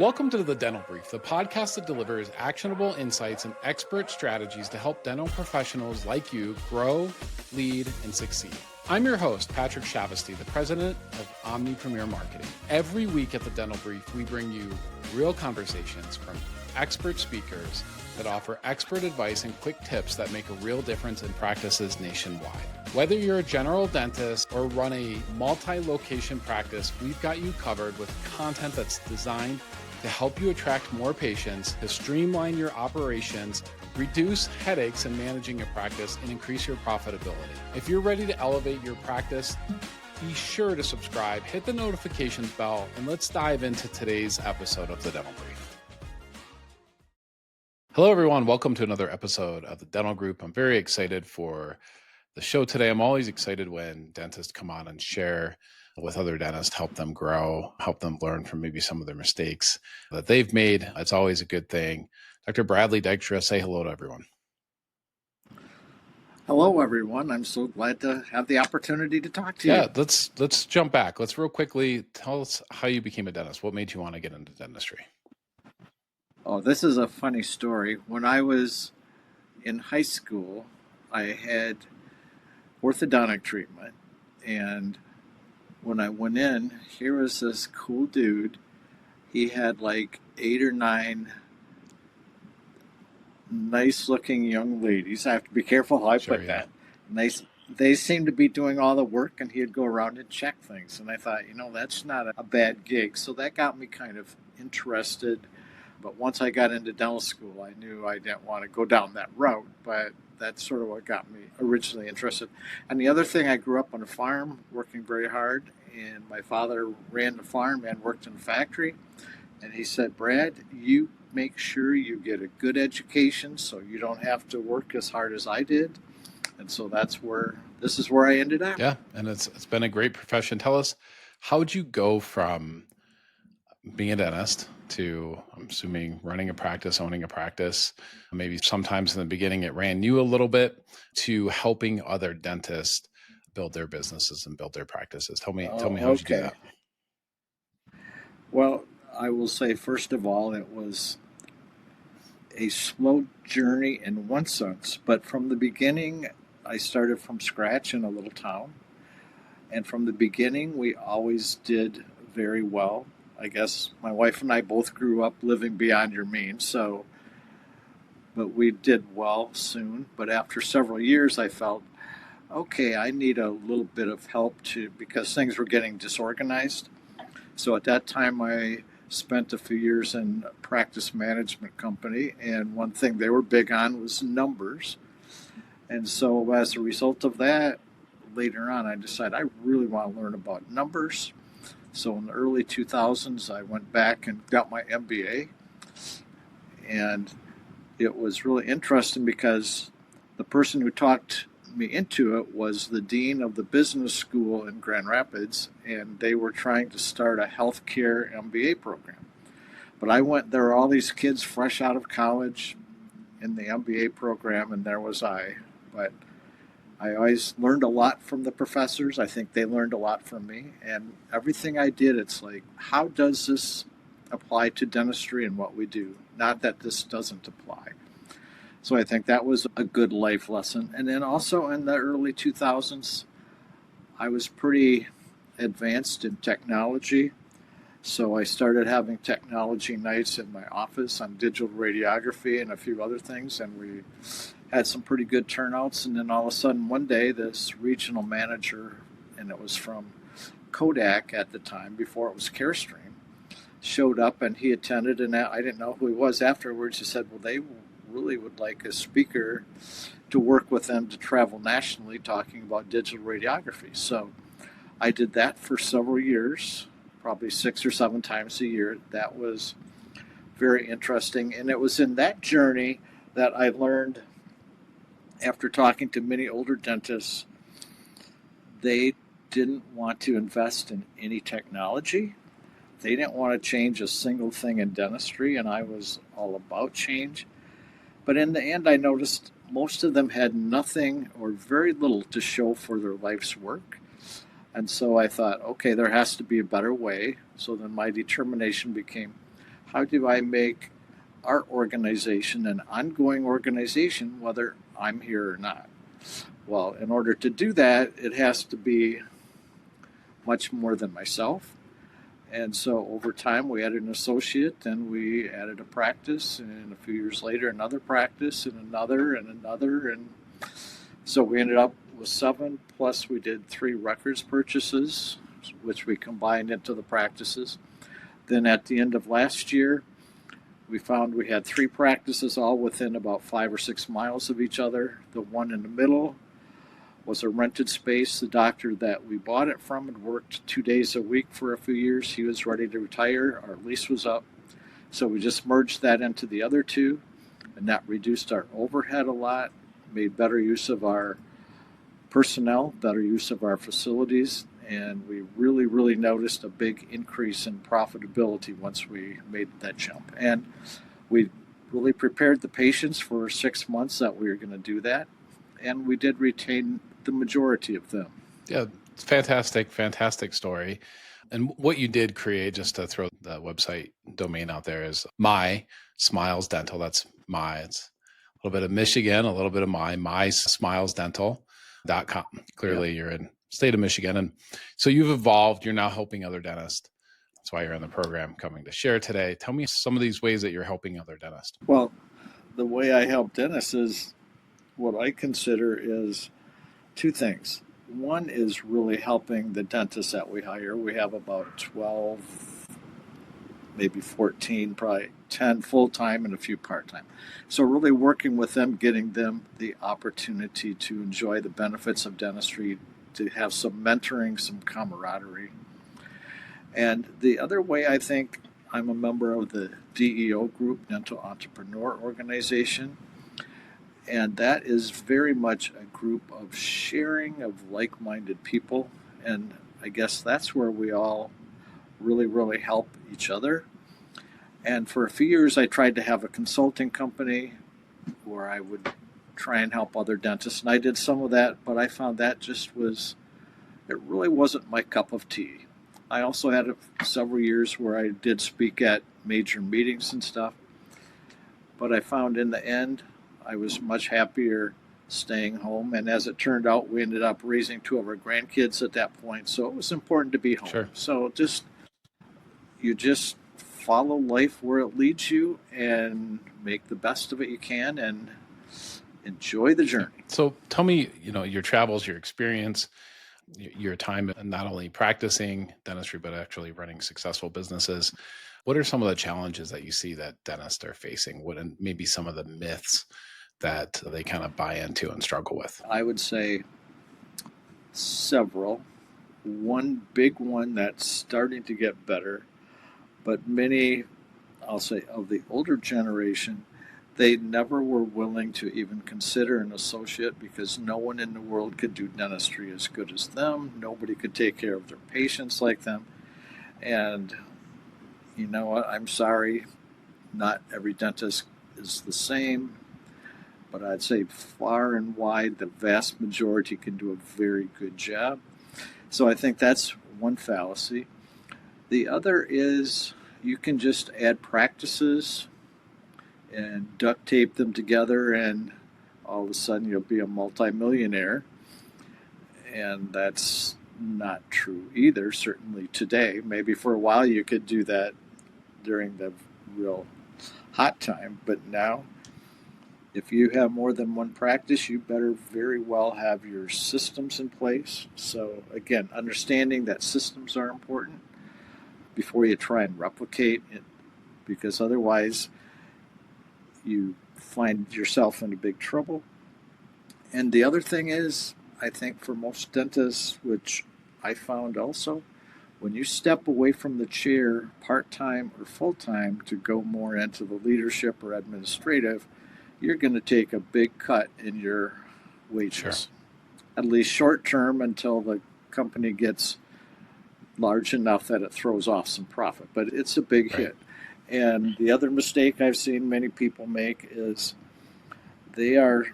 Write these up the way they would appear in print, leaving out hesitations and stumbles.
Welcome to The Dental Brief, the podcast that delivers actionable insights and expert strategies to help dental professionals like you grow, lead, and succeed. I'm your host, Patrick Shavasty, the president of Omni Premier Marketing. Every week at The Dental Brief, we bring you real conversations from expert speakers that offer expert advice and quick tips that make a real difference in practices nationwide. Whether you're a general dentist or run a multi-location practice, we've got you covered with content that's designed to help you attract more patients, to streamline your operations, reduce headaches in managing your practice, and increase your profitability. If you're ready to elevate your practice, be sure to subscribe, hit the notifications bell, and let's dive into today's episode of The Dental Brief. Hello, everyone. Welcome to another episode of The Dental Group. I'm very excited for the show today. I'm always excited when dentists come on and share with other dentists, help them grow, help them learn from maybe some of their mistakes that they've made. It's always a good thing. Dr. Bradley Dykstra, say hello to everyone. Hello, everyone. I'm so glad to have the opportunity to talk to you. Yeah, let's jump back. Let's real quickly tell us how you became a dentist. What made you want to get into dentistry? Oh, this is a funny story. When I was in high school, I had orthodontic treatment, and when I went in, here was this cool dude. He had like 8 or 9 nice-looking young ladies. I have to be careful how I put that. And they seemed to be doing all the work, and he'd go around and check things. And I thought, that's not a bad gig. So that got me kind of interested. But once I got into dental school, I knew I didn't want to go down that route. But that's sort of what got me originally interested. And the other thing, I grew up on a farm working very hard. And my father ran the farm and worked in a factory. And he said, Brad, you make sure you get a good education so you don't have to work as hard as I did. And so this is where I ended up. Yeah, and it's been a great profession. Tell us, how'd you go from being a dentist to, I'm assuming, running a practice, owning a practice? Maybe sometimes in the beginning it ran you a little bit, to helping other dentists build their businesses and build their practices. Tell me how you do that. Well, I will say, first of all, it was a slow journey in one sense, but from the beginning, I started from scratch in a little town. And from the beginning, we always did very well. I guess my wife and I both grew up living beyond your means, but we did well soon. But after several years, I felt, okay, I need a little bit of help because things were getting disorganized. So at that time, I spent a few years in a practice management company, and one thing they were big on was numbers. And so as a result of that, later on, I decided I really want to learn about numbers. So in the early 2000s, I went back and got my MBA. And it was really interesting because the person who talked me into it was the dean of the business school in Grand Rapids, and they were trying to start a healthcare MBA program. But I went, there were all these kids fresh out of college in the MBA program, and there was I. But I always learned a lot from the professors. I think they learned a lot from me. And everything I did, it's like, how does this apply to dentistry and what we do? Not that this doesn't apply. So I think that was a good life lesson. And then also in the early 2000s, I was pretty advanced in technology. So I started having technology nights in my office on digital radiography and a few other things. And we had some pretty good turnouts. And then all of a sudden one day, this regional manager, and it was from Kodak at the time, before it was Carestream, showed up, and he attended. And I didn't know who he was. Afterwards, he said, well, they really would like a speaker to work with them to travel nationally talking about digital radiography. So I did that for several years, probably 6 or 7 times a year. That was very interesting. And it was in that journey that I learned, after talking to many older dentists, they didn't want to invest in any technology. They didn't want to change a single thing in dentistry, and I was all about change. But in the end, I noticed most of them had nothing or very little to show for their life's work. And so I thought, okay, there has to be a better way. So then my determination became, how do I make our organization an ongoing organization, whether I'm here or not? Well, in order to do that, it has to be much more than myself. And so over time, we added an associate, and we added a practice, and a few years later, another practice, and another, and another. And so we ended up with 7, plus we did 3 records purchases, which we combined into the practices. Then at the end of last year, we found we had 3 practices all within about 5 or 6 miles of each other. The one in the middle was a rented space. The doctor that we bought it from had worked 2 days a week for a few years. He was ready to retire. Our lease was up. So we just merged that into the other 2, and that reduced our overhead a lot, made better use of our personnel, better use of our facilities, and we really, really noticed a big increase in profitability once we made that jump. And we really prepared the patients for 6 months that we were going to do that, and we did retain the majority of them. Yeah, it's fantastic story. And what you did create, just to throw the website domain out there, is My Smiles Dental. That's it's a little bit of Michigan, a little bit of mysmilesdental.com. Clearly, You're in the state of Michigan. And so you've evolved. You're now helping other dentists. That's why you're on the program coming to share today. Tell me some of these ways that you're helping other dentists. Well, the way I help dentists is what I consider is 2 things. One is really helping the dentists that we hire. We have about 12, maybe 14, probably 10 full-time and a few part-time. So really working with them, getting them the opportunity to enjoy the benefits of dentistry, to have some mentoring, some camaraderie. And the other way, I think, I'm a member of the DEO group, Dental Entrepreneur Organization. And that is very much a group of sharing of like-minded people. And I guess that's where we all really, really help each other. And for a few years, I tried to have a consulting company where I would try and help other dentists. And I did some of that, but I found that it really wasn't my cup of tea. I also had several years where I did speak at major meetings and stuff. But I found in the end, I was much happier staying home. And as it turned out, we ended up raising 2 of our grandkids at that point. So it was important to be home. Sure. So you just follow life where it leads you and make the best of it you can and enjoy the journey. So tell me, your travels, your experience, your time in not only practicing dentistry, but actually running successful businesses. What are some of the challenges that you see that dentists are facing? What and maybe some of the myths that they kind of buy into and struggle with? I would say several. One big one that's starting to get better, but many, I'll say, of the older generation, they never were willing to even consider an associate because no one in the world could do dentistry as good as them. Nobody could take care of their patients like them. And you know what? I'm sorry, not every dentist is the same, but I'd say far and wide, the vast majority can do a very good job. So I think that's one fallacy. The other is you can just add practices and duct tape them together, and all of a sudden you'll be a multimillionaire. And that's not true either, certainly today. Maybe for a while you could do that during the real hot time, but now if you have more than one practice, you better very well have your systems in place. So again, understanding that systems are important before you try and replicate it, because otherwise you find yourself in a big trouble. And the other thing is, I think for most dentists, which I found also, when you step away from the chair part-time or full-time to go more into the leadership or administrative, you're going to take a big cut in your wages. Sure. At least short-term until the company gets large enough that it throws off some profit. But it's a big hit. And the other mistake I've seen many people make is they are,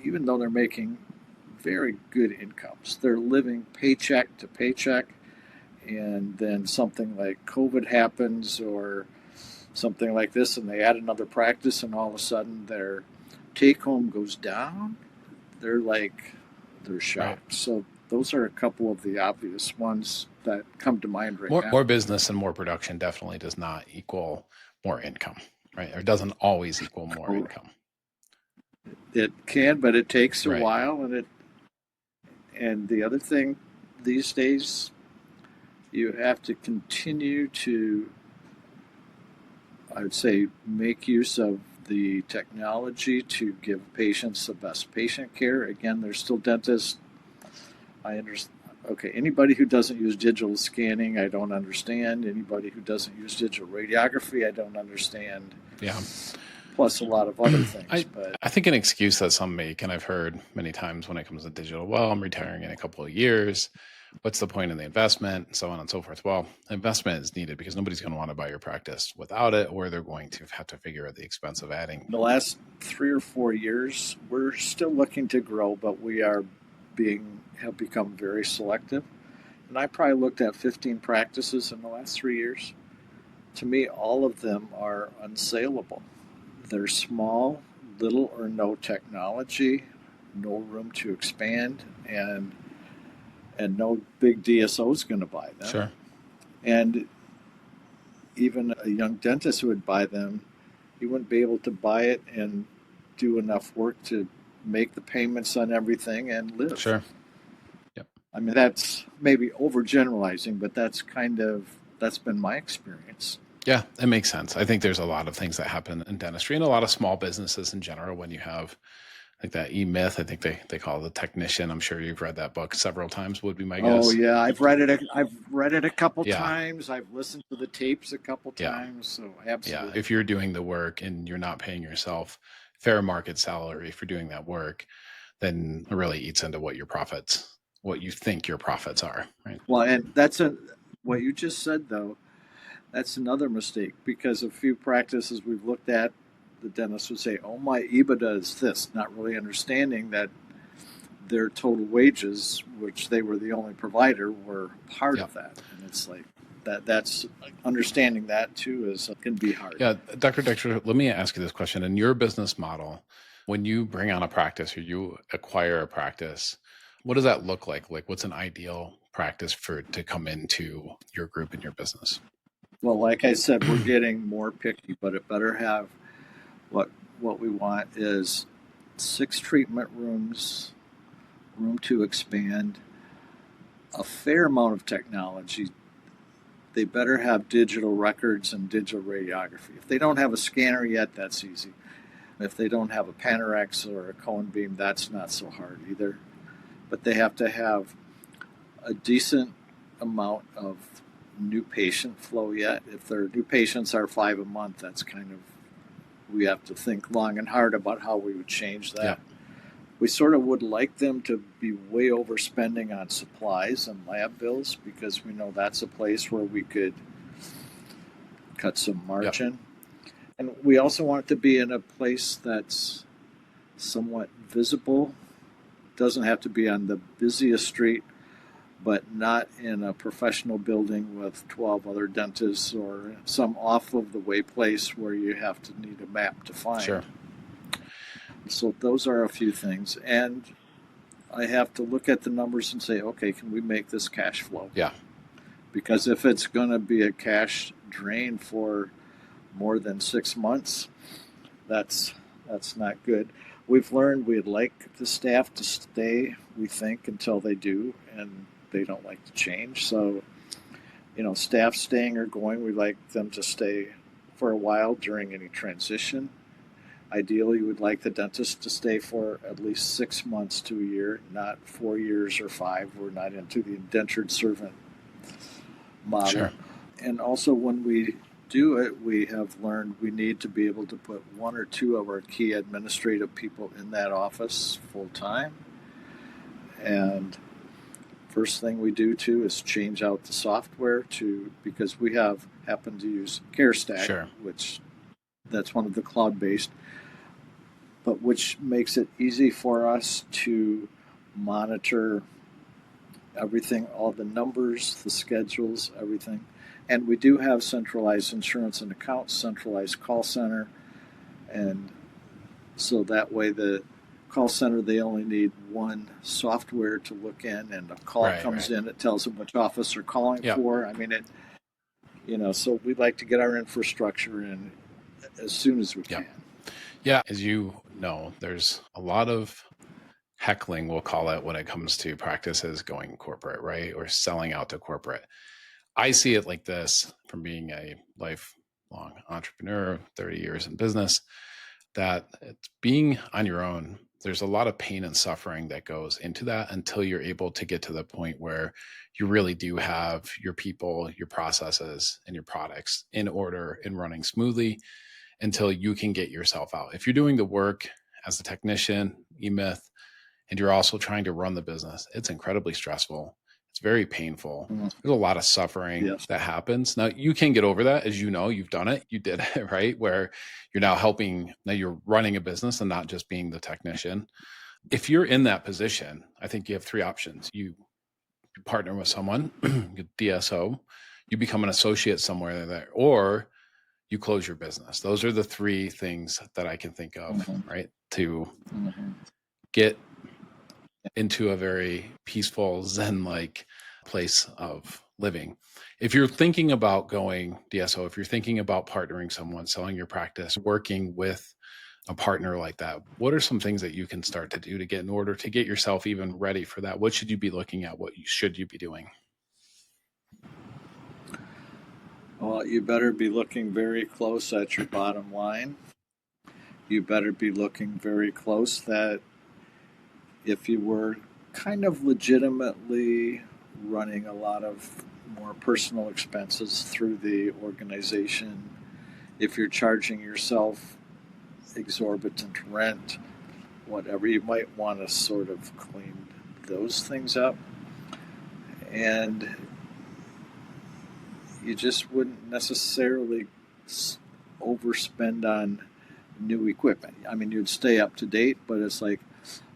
even though they're making very good incomes, they're living paycheck to paycheck, and then something like COVID happens or something like this and they add another practice and all of a sudden their take home goes down, they're shocked. Right. So those are a couple of the obvious ones that come to mind right now. More business and more production definitely does not equal more income, right? Or doesn't always equal more income. It can, but it takes a Right. while. And the other thing these days, you have to continue to, I would say, make use of the technology to give patients the best patient care. Again, there's still dentists. I understand. Okay, anybody who doesn't use digital scanning, I don't understand. Anybody who doesn't use digital radiography, I don't understand. Yeah. Plus a lot of other things. I think an excuse that some make, and I've heard many times when it comes to digital, well, I'm retiring in a couple of years. What's the point in the investment? So on and so forth. Well, investment is needed because nobody's going to want to buy your practice without it, or they're going to have to figure out the expense of adding. The last 3 or 4 years, we're still looking to grow, but we have become very selective. And I probably looked at 15 practices in the last 3 years. To me, all of them are unsaleable. They're small, little or no technology, no room to expand, and no big DSO is going to buy them. Sure. And even a young dentist who would buy them, he wouldn't be able to buy it and do enough work to make the payments on everything and live. Sure. Yep. I mean, that's maybe overgeneralizing, but that's been my experience. Yeah, it makes sense. I think there's a lot of things that happen in dentistry and a lot of small businesses in general when you have like that E-Myth, I think they call it the technician. I'm sure you've read that book several times, would be my guess. Oh yeah, I've read it a couple times. I've listened to the tapes a couple times. So absolutely. Yeah, if you're doing the work and you're not paying yourself fair market salary for doing that work, then it really eats into what you think your profits are, right? Well, and what you just said though, that's another mistake because a few practices we've looked at, the dentist would say, "Oh, my EBITDA is this," not really understanding that their total wages, which they were the only provider, were part of that. And it's like that's understanding that too can be hard. Yeah, Dr. Dykstra, let me ask you this question. In your business model, when you bring on a practice or you acquire a practice, what does that look like? Like, what's an ideal practice to come into your group in your business? Well, like I said, we're getting more picky, but it better have what we want is 6 treatment rooms, room to expand, a fair amount of technology. They better have digital records and digital radiography. If they don't have a scanner yet, that's easy. If they don't have a Panorex or a cone beam, that's not so hard either. But they have to have a decent amount of new patient flow yet. If their new patients are 5 a month, that's we have to think long and hard about how we would change that. Yeah. We sort of would like them to be way overspending on supplies and lab bills because we know that's a place where we could cut some margin. Yeah. And we also want it to be in a place that's somewhat visible. Doesn't have to be on the busiest street, but not in a professional building with 12 other dentists or some off-of-the-way place where you have to need a map to find. Sure. So those are a few things. And I have to look at the numbers and say, okay, can we make this cash flow? Yeah. Because if it's going to be a cash drain for more than 6 months, that's not good. We've learned we'd like the staff to stay, we think, until they do, and they don't like to change. So, staff staying or going, we like them to stay for a while during any transition. Ideally, we'd like the dentist to stay for at least 6 months to a year, not 4 years or 5. We're not into the indentured servant model. Sure. And also, when we do it, we have learned we need to be able to put 1 or 2 of our key administrative people in that office full time. And first thing we do too is change out the software because we happen to use CareStack, sure, which that's one of the cloud-based, but which makes it easy for us to monitor everything, all the numbers, the schedules, everything. And we do have centralized insurance and accounts, centralized call center, and so that way the call center, they only need one software to look in, and a call comes in, it tells them which office they're calling for. I mean, so we like to get our infrastructure in as soon as we can. Yeah, as you know, there's a lot of heckling, we'll call it, when it comes to practices going corporate, right? Or selling out to corporate. I see it like this from being a lifelong entrepreneur, 30 years in business, that it's being on your own. There's a lot of pain and suffering that goes into that until you're able to get to the point where you really do have your people, your processes, and your products in order and running smoothly until you can get yourself out. If you're doing the work as a technician, E-Myth, and you're also trying to run the business, it's incredibly stressful. It's very painful. There's a lot of suffering that happens. Now, you can get over that. As you know, you've done it. You did it, right? Where you're now you're running a business and not just being the technician. If you're in that position, I think you have three options. You partner with someone, DSO, you become an associate somewhere there, or you close your business. Those are the three things that I can think of, right? To get into a very peaceful Zen-like place of living. If you're thinking about going DSO, if you're thinking about partnering someone, selling your practice, working with a partner like that, what are some things that you can start to do to get in order to get yourself even ready for that? What should you be looking at? Should you be doing? Well, you better be looking very close at your bottom line. You better be looking very close that if you were kind of legitimately running a lot of more personal expenses through the organization, if you're charging yourself exorbitant rent, whatever, you might want to sort of clean those things up. And you just wouldn't necessarily overspend on new equipment. I mean, you'd stay up to date, but it's like,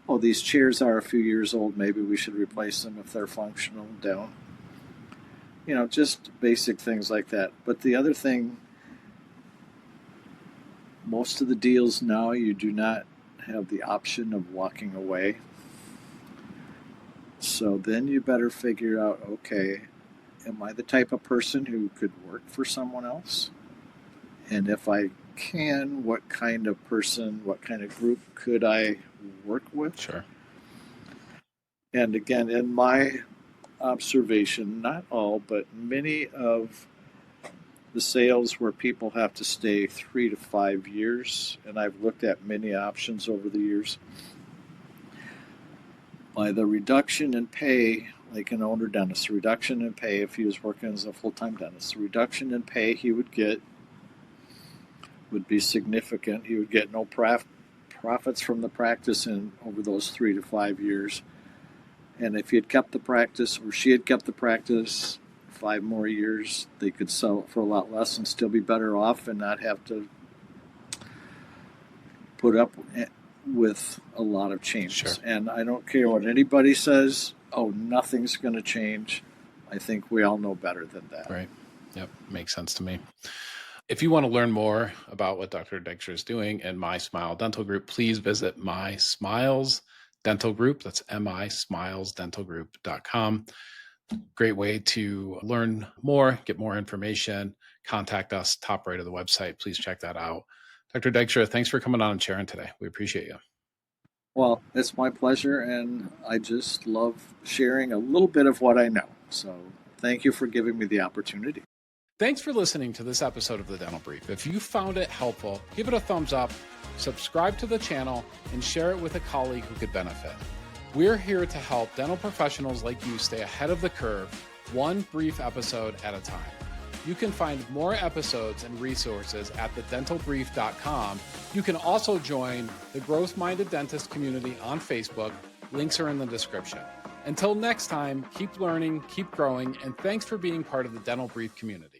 oh, these chairs are a few years old. Maybe we should replace them if they're functional. Don't. Just basic things like that. But the other thing, most of the deals now, you do not have the option of walking away. So then you better figure out, okay, am I the type of person who could work for someone else? And if I can, what kind of person, what kind of group could I work with? Sure. And again, in my observation, not all, but many of the sales where people have to stay 3 to 5 years, and I've looked at many options over the years, by the reduction in pay, like an owner dentist, the reduction in pay if he was working as a full-time dentist, the reduction in pay he would get would be significant. He would get no profits from the practice over those 3 to 5 years. And if he had kept the practice, or she had kept the practice 5 more years, they could sell it for a lot less and still be better off and not have to put up with a lot of changes. Sure. And I don't care what anybody says, oh, nothing's going to change. I think we all know better than that. Right. Yep. Makes sense to me. If you want to learn more about what Dr. Dykstra is doing in My Smile Dental Group, please visit My Smiles Dental Group. That's mismilesdentalgroup.com. Great way to learn more, get more information, contact us, top right of the website. Please check that out. Dr. Dykstra, thanks for coming on and sharing today. We appreciate you. Well, it's my pleasure, and I just love sharing a little bit of what I know. So thank you for giving me the opportunity. Thanks for listening to this episode of The Dental Brief. If you found it helpful, give it a thumbs up, subscribe to the channel, and share it with a colleague who could benefit. We're here to help dental professionals like you stay ahead of the curve, one brief episode at a time. You can find more episodes and resources at thedentalbrief.com. You can also join the Growth Minded Dentist community on Facebook. Links are in the description. Until next time, keep learning, keep growing, and thanks for being part of the Dental Brief community.